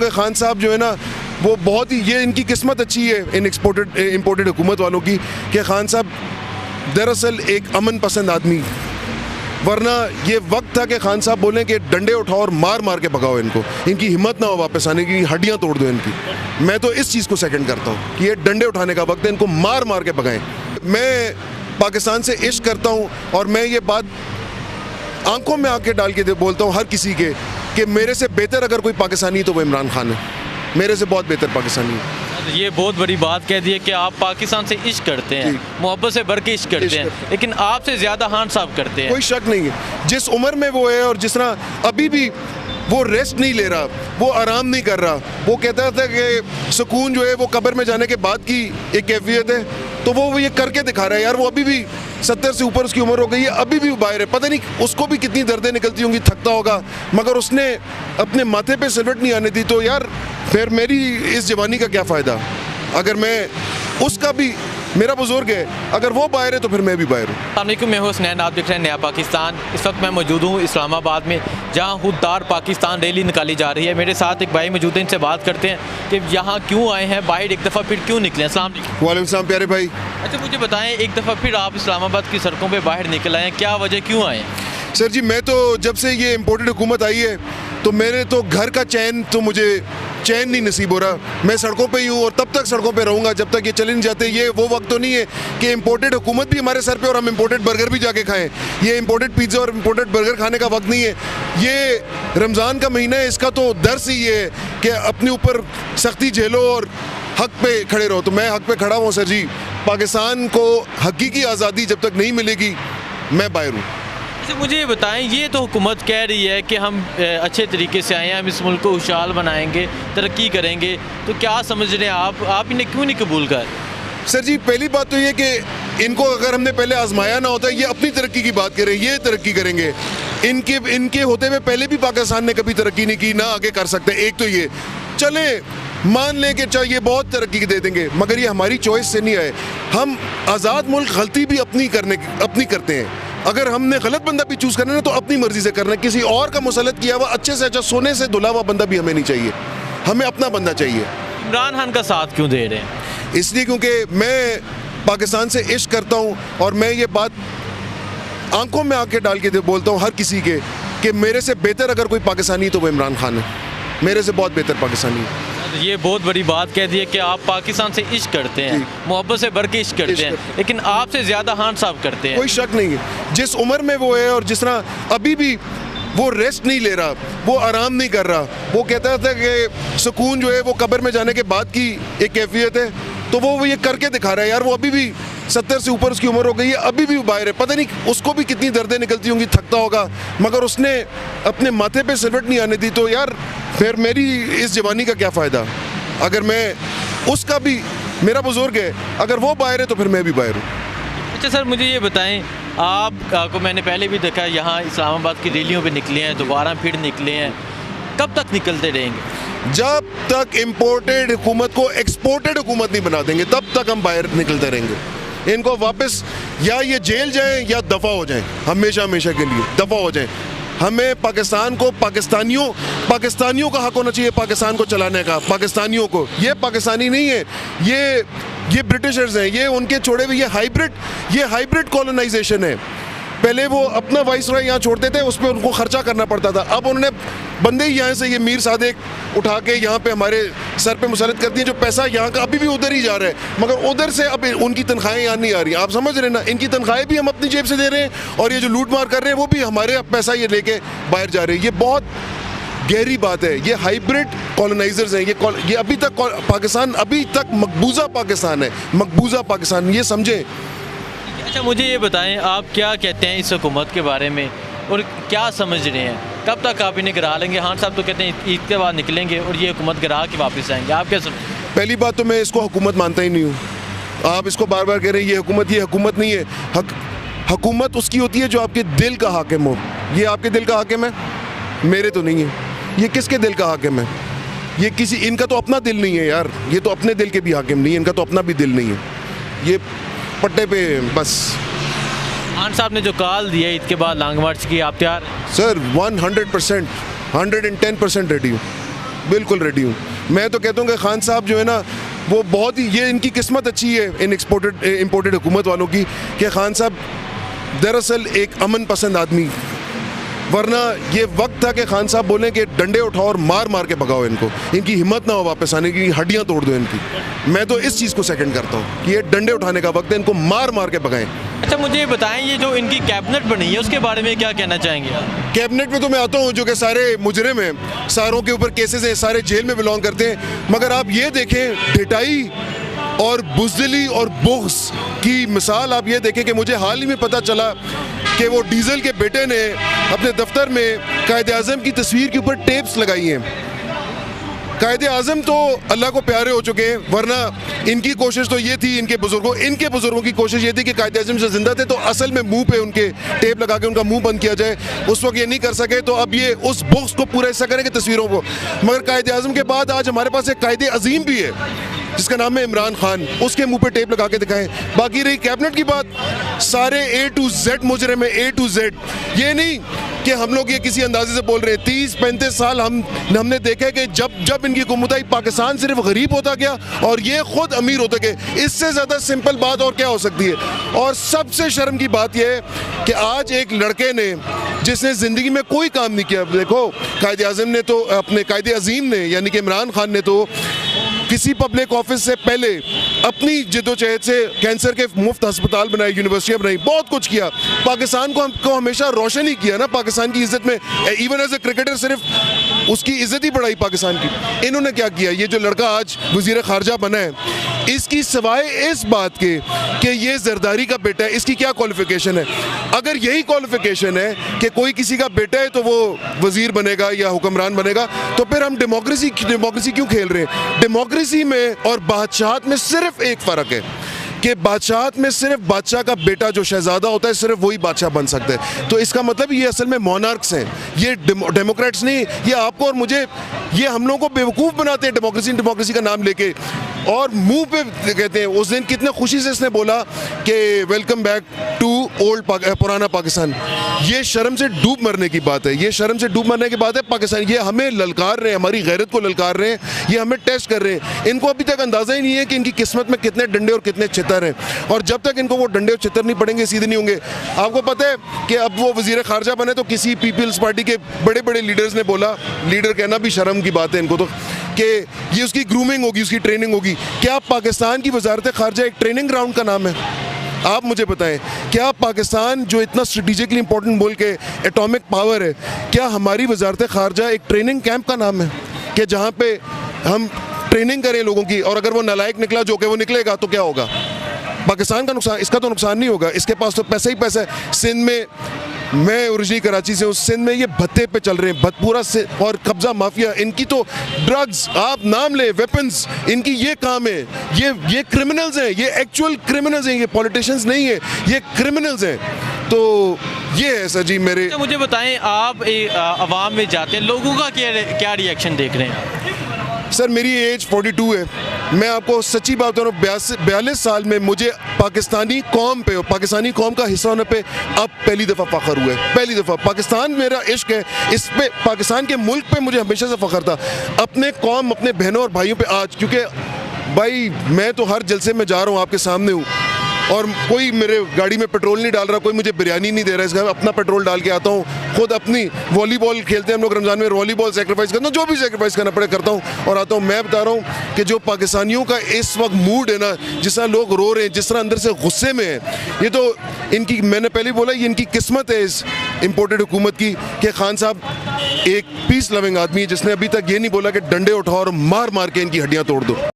कि खान साहब जो है ना वो बहुत ही, ये इनकी किस्मत अच्छी है इन इम्पोर्टेड हुकूमत वालों की कि खान साहब दरअसल एक अमन पसंद आदमी, वरना ये वक्त था कि खान साहब बोलें कि डंडे उठाओ और मार मार के भगाओ इनको, इनकी हिम्मत ना हो वापस आने की, हड्डियां तोड़ दो इनकी। मैं तो इस चीज़ को सेकंड करता हूँ कि ये डंडे उठाने का वक्त है, इनको मार मार के भगाएं। मैं पाकिस्तान से इश्क करता हूँ और मैं ये बात आंखों में आंखें डाल के बोलता हूँ हर किसी के कि मेरे से बेहतर अगर कोई पाकिस्तानी है तो वो इमरान खान है, मेरे से बहुत बेहतर पाकिस्तानी है। ये बहुत बड़ी बात कह दी है कि आप पाकिस्तान से इश्क करते हैं, मोहब्बत से भर के इश्क करते हैं, लेकिन आपसे ज़्यादा खान साहब करते हैं। कोई शक नहीं है, जिस उम्र में वो है और जिस तरह अभी भी वो रेस्ट नहीं ले रहा, वो आराम नहीं कर रहा, वो कहता था कि सुकून जो है वो कब्र में जाने के बाद की एक कैफियत है, तो वो ये करके दिखा रहा है यार। वो अभी भी 70 से ऊपर उसकी उम्र हो गई है, अभी भी बाहर है, पता नहीं उसको भी कितनी दर्दें निकलती होंगी, थकता होगा, मगर उसने अपने माथे पे सिलवट नहीं आने दी। तो यार फिर मेरी इस जवानी का क्या फ़ायदा, अगर मैं उसका भी, मेरा बुजुर्ग है, अगर वो बाहर है तो फिर मैं भी बाहर हूँ। अस्सलामुअलैकुम, मैं हूं हसनैन, आप देख रहे हैं नया पाकिस्तान। इस वक्त मैं मौजूद हूँ इस्लामाबाद में, जहाँ खुददार पाकिस्तान रैली निकाली जा रही है। मेरे साथ एक भाई मौजूद है, इनसे बात करते हैं कि यहाँ क्यों आए हैं, बाहर एक दफ़ा फिर क्यों निकले। अस्सलाम वालेकुम। वालेकुम सलाम प्यारे भाई। अच्छा मुझे बताएं, एक दफ़ा फिर आप इस्लामाबाद की सड़कों पर बाहर निकल आए हैं, क्या वजह, क्यों आए हैं? सर जी, मैं तो जब से ये इम्पोर्टेड हुकूमत आई है तो मेरे तो घर का चैन, तो मुझे चैन नहीं नसीब हो रहा। मैं सड़कों पे ही हूँ और तब तक सड़कों पे रहूँगा जब तक ये चले नहीं जाते। ये वो वक्त तो नहीं है कि इम्पोर्टेड हुकूमत भी हमारे सर पे और हम इम्पोर्टेड बर्गर भी जाके खाएं। ये इम्पोर्टेड पिज़्ज़ा और इम्पोर्टेड बर्गर खाने का वक्त नहीं है। ये रमज़ान का महीना है, इसका तो दर्स ही ये है कि अपने ऊपर सख्ती झेलो और हक पे खड़े रहो। तो मैं हक पे खड़ा हूँ सर जी। पाकिस्तान को हकीकी आज़ादी जब तक नहीं मिलेगी मैं बाहर हूँ। अच्छा मुझे ये बताएं, ये तो हुकूमत कह रही है कि हम अच्छे तरीके से आए हैं, हम इस मुल्क को खुशहाल बनाएंगे, तरक्की करेंगे, तो क्या समझ रहे हैं आप इन्हें क्यों नहीं कबूल कर? सर जी, पहली बात तो ये कि इनको अगर हमने पहले आजमाया ना होता, ये अपनी तरक्की की बात करें, ये तरक्की करेंगे। इनके होते हुए पहले भी पाकिस्तान ने कभी तरक्की नहीं की, ना आगे कर सकते। एक तो ये चले मान लें कि चाहिए बहुत तरक्की दे देंगे, मगर ये हमारी चॉइस से नहीं आए। हम आज़ाद मुल्क गलती भी अपनी करते हैं। अगर हमने गलत बंदा भी चूज़ करना है तो अपनी मर्जी से करना है। किसी और का मुसलत किया हुआ अच्छे से अच्छा सोने से धुला हुआ बंदा भी हमें नहीं चाहिए, हमें अपना बंदा चाहिए। इमरान खान का साथ क्यों दे रहे हैं? इसलिए क्योंकि मैं पाकिस्तान से इश्क करता हूँ और मैं ये बात आंखों में आंखें डाल के बोलता हूँ हर किसी के कि मेरे से बेहतर अगर कोई पाकिस्तानी तो वो इमरान खान है, मेरे से बहुत बेहतर पाकिस्तानी है। ये बहुत बड़ी बात कह दी है कि आप पाकिस्तान से इश्क करते हैं, मोहब्बत से भर के इश्क करते हैं, लेकिन आपसे ज़्यादा खान साहब करते हैं। कोई शक नहीं है, जिस उम्र में वो है और जिस तरह अभी भी वो रेस्ट नहीं ले रहा, वो आराम नहीं कर रहा, वो कहता था कि सुकून जो है वो कब्र में जाने के बाद की एक कैफियत है, तो वो ये करके दिखा रहा है यार। वो अभी भी 70 से ऊपर उसकी उम्र हो गई है, अभी भी बाहर है, पता नहीं उसको भी कितनी दर्दें निकलती होंगी, थकता होगा, मगर उसने अपने माथे पे सिलवट नहीं आने दी। तो यार फिर मेरी इस जवानी का क्या फ़ायदा, अगर मैं उसका भी, मेरा बुजुर्ग है, अगर वो बाहर है तो फिर मैं भी बाहर हूँ। अच्छा सर मुझे ये बताएं, आपको मैंने पहले भी देखा यहाँ इस्लामाबाद की रैलियों पे निकले हैं, दोबारा फिर निकले हैं, कब तक निकलते रहेंगे? जब तक इम्पोर्टेड हुकूमत को एक्सपोर्टेड हुकूमत नहीं बना देंगे तब तक हम बाहर निकलते रहेंगे। इनको वापस या ये जेल जाएं या दफ़ा हो जाएं, हमेशा हमेशा के लिए दफ़ा हो जाएं। हमें पाकिस्तान को पाकिस्तानियों का हक होना चाहिए, पाकिस्तान को चलाने का, पाकिस्तानियों को। ये पाकिस्तानी नहीं है, ये ब्रिटिशर्स हैं, ये उनके छोड़े हुए, ये हाइब्रिड कॉलोनाइजेशन है। पहले वो अपना वाइसरॉय यहाँ छोड़ते थे, उस पर उनको खर्चा करना पड़ता था, अब उन्होंने बंदे ही यहाँ से ये मीर सादेक उठा के यहाँ पे हमारे सर पे मुसलत कर दिए। जो पैसा यहाँ का अभी भी उधर ही जा रहा है, मगर उधर से अब उनकी तनख्वाहें यहाँ नहीं आ रही। आप समझ रहे हैं ना, इनकी तनख्वाहें भी हम अपनी जेब से दे रहे हैं और ये जो लूट मार कर रहे हैं वो भी हमारे पैसा ये लेके बाहर जा रहे हैं। ये बहुत गहरी बात है। ये हाइब्रिड कॉलोनाइजर्स हैं, ये अभी तक पाकिस्तान अभी तक मकबूजा पाकिस्तान है, मकबूजा पाकिस्तान, ये समझें। अच्छा मुझे ये बताएं, आप क्या कहते हैं इस हुकूमत के बारे में और क्या समझ रहे हैं, कब तक आप इन्हें गिरा लेंगे? खान साहब तो कहते हैं ईद के बाद निकलेंगे और ये हुकूमत गिरा के वापस आएंगे, आप क्या समझ? पहली बात तो मैं इसको हुकूमत मानता ही नहीं हूँ। आप इसको बार बार कह रहे हैं ये हुकूमत नहीं है। हुकूमत उसकी होती है जो आपके दिल का हाकिम हो। ये आपके दिल का हाकिम है, मेरे तो नहीं है। ये किसके दिल का हाकिम है? ये किसी, इनका तो अपना दिल नहीं है यार, ये तो अपने दिल के भी हाकिम नहीं है, इनका तो अपना भी दिल नहीं है। ये पट्टे पे बस। खान साहब ने जो कॉल दिया ईद के बाद लॉन्ग मार्च की, आप तैयार? सर 100%, 110% रेडी हूँ। बिल्कुल रेडी हूँ। मैं तो कहता हूँ कि खान साहब जो है ना वो बहुत ही, ये इनकी किस्मत अच्छी है इन इम्पोर्टेड हुकूमत वालों की कि खान साहब दरअसल एक अमन पसंद आदमी, वरना ये वक्त था कि खान साहब बोलें कि डंडे उठाओ और मार मार के भगाओ इनको, इनकी हिम्मत ना हो वापस आने की, हड्डियाँ तोड़ दो इनकी। मैं तो इस चीज़ को सेकंड करता हूँ कि ये डंडे उठाने का वक्त है, इनको मार मार के भगाएं। अच्छा, मुझे ये बताएं, ये जो इनकी कैबिनेट बनी है उसके बारे में क्या कहना चाहेंगे आप? कैबिनेट में तो मैं आता हूँ जो कि सारे मुजरिम हैं, सारों के ऊपर केसेस हैं, सारे जेल में बिलोंग करते हैं, मगर आप ये देखें ढिटाई और बुज़दिली और बुग़्ज़ की मिसाल आप ये देखें कि मुझे हाल ही में पता चला कि वो डीजल के बेटे ने अपने दफ्तर में कायदे आज़म की तस्वीर के ऊपर टेप्स लगाई हैं। कायदे आज़म तो अल्लाह को प्यारे हो चुके हैं, वरना इनकी कोशिश तो ये थी, इनके बुजुर्गों की कोशिश ये थी कि कायदे आज़म से जिंदा थे तो असल में मुंह पे उनके टेप लगा के उनका मुंह बंद किया जाए। उस वक्त ये नहीं कर सके तो अब ये उस बुक्स को पूरा हिस्सा करेंगे तस्वीरों को। मगर कायदे आज़म के बाद आज हमारे पास एक कायदे अजीम भी है जिसका नाम है इमरान खान, उसके मुंह पे टेप लगा के दिखाएं। बाकी रही कैबिनेट की बात, सारे A to Z मुजरिम है, A to Z। ये नहीं कि हम लोग ये किसी अंदाजे से बोल रहे हैं। 30-35 साल हमने देखा है कि जब इनकी हुकूमत आई पाकिस्तान सिर्फ गरीब होता गया और ये खुद अमीर होते गए। इससे ज़्यादा सिंपल बात और क्या हो सकती है। और सबसे शर्म की बात यह है कि आज एक लड़के ने जिसने ज़िंदगी में कोई काम नहीं किया, देखो कायदे आज़म ने तो अपने कायदे अजीम ने यानी कि इमरान खान ने तो किसी पब्लिक ऑफिस से पहले अपनी जिद्दोजहद से कैंसर के मुफ्त अस्पताल बनाए, यूनिवर्सिटियाँ बनाई, बहुत कुछ किया। पाकिस्तान को हमेशा रोशन ही किया ना, पाकिस्तान की इज्जत में। इवन एज ए क्रिकेटर सिर्फ उसकी इज्जत ही बढ़ाई पाकिस्तान की। इन्होंने क्या किया, ये जो लड़का आज वजीर खारजा बना है, इसकी सिवाय इस बात के कि ये जरदारी का बेटा है, इसकी क्या क्वालिफिकेशन है? अगर यही क्वालिफिकेशन है कि कोई किसी का बेटा है तो वो वजीर बनेगा या हुक्मरान बनेगा, तो फिर हम डेमोक्रेसी क्यों खेल रहे हैं? डेमोक्रेसी में और बादशाहत में सिर्फ एक फ़र्क है कि बादशाहत में सिर्फ बादशाह का बेटा जो शहजादा होता है सिर्फ वही बादशाह बन सकता है। तो इसका मतलब ये असल में मोनार्क्स हैं, ये डेमोक्रेट्स नहीं। ये आपको और मुझे, ये हम लोगों को बेवकूफ़ बनाते हैं डेमोक्रेसी का नाम लेके, और मुंह पे कहते हैं। उस दिन कितने खुशी से इसने बोला कि वेलकम बैक टू ओल्ड पुराना पाकिस्तान। ये शर्म से डूब मरने की बात है, ये शर्म से डूब मरने की बात है। पाकिस्तान ये हमें ललकार रहे हैं, हमारी गैरत को ललकार रहे हैं, ये हमें टेस्ट कर रहे हैं। इनको अभी तक अंदाज़ा ही नहीं है कि इनकी किस्मत में कितने डंडे और कितने छितर हैं, और जब तक इनको वो डंडे और छितर नहीं पड़ेंगे सीधे नहीं होंगे। आपको पता है कि अब वो वजीर खारजा बने तो किसी पीपल्स पार्टी के बड़े बड़े लीडर्स ने बोला, लीडर कहना भी शर्म की बात है इनको तो, कि ये उसकी ग्रूमिंग होगी, उसकी ट्रेनिंग होगी। क्या पाकिस्तान की वजारत खारजा एक ट्रेनिंग ग्राउंड का नाम है? आप मुझे बताएं, क्या पाकिस्तान जो इतना स्ट्रेटेजिकली इंपॉर्टेंट मुल्क है, एटॉमिक पावर है, क्या हमारी वजारत खारजा एक ट्रेनिंग कैंप का नाम है कि जहाँ पे हम ट्रेनिंग करें लोगों की, और अगर वो नालायक निकला जो कि वो निकलेगा तो क्या होगा? पाकिस्तान का नुकसान, इसका तो नुकसान नहीं होगा, इसके पास तो पैसा ही पैसा है। सिंध में, मैं ओरिजिनली कराची से हूँ, सिंध में ये भत्ते पे चल रहे हैं, पूरा और कब्जा माफिया, इनकी तो ड्रग्स आप नाम ले, वेपन्स, इनकी ये काम है। ये क्रिमिनल्स हैं, ये एक्चुअल क्रिमिनल्स हैं, ये पॉलिटिशियंस नहीं है, ये क्रिमिनल्स हैं। तो ये है सर जी मेरे। तो मुझे बताएं, आप अवाम में जाते हैं, लोगों का क्या रिएक्शन देख रहे हैं? सर मेरी एज 42 है, मैं आपको सच्ची बात बता रहा हूँ, 42 साल में मुझे पाकिस्तानी कौम पे, पाकिस्तानी कौम का हिस्सा होने पे अब पहली दफ़ा फ़ख्र हुआ है। पहली दफ़ा पाकिस्तान मेरा इश्क है, इस पे पाकिस्तान के मुल्क पे मुझे हमेशा से फ़ख्र था, अपने कौम, अपने बहनों और भाइयों पे आज। क्योंकि भाई मैं तो हर जलसे में जा रहा हूँ, आपके सामने हूँ, और कोई मेरे गाड़ी में पेट्रोल नहीं डाल रहा, कोई मुझे बिरयानी नहीं दे रहा है, इसका अपना पेट्रोल डाल के आता हूँ। खुद अपनी वॉलीबॉल खेलते हैं हम लोग रमज़ान में, वॉलीबॉल सेक्रीफाइस करता हूँ, जो भी सेक्रीफाइस करना पड़े करता हूँ और आता हूँ। मैं बता रहा हूँ कि जो पाकिस्तानियों का इस वक्त मूड है ना, जिस तरह लोग रो रहे हैं, जिस तरह अंदर से गुस्से में है, ये तो इनकी, मैंने पहले बोला, ये इनकी किस्मत है इस इम्पोर्टेड हुकूमत की कि खान साहब एक पीस लविंग आदमी है जिसने अभी तक ये नहीं बोला कि डंडे उठाओ और मार मार के इनकी हड्डियाँ तोड़ दो।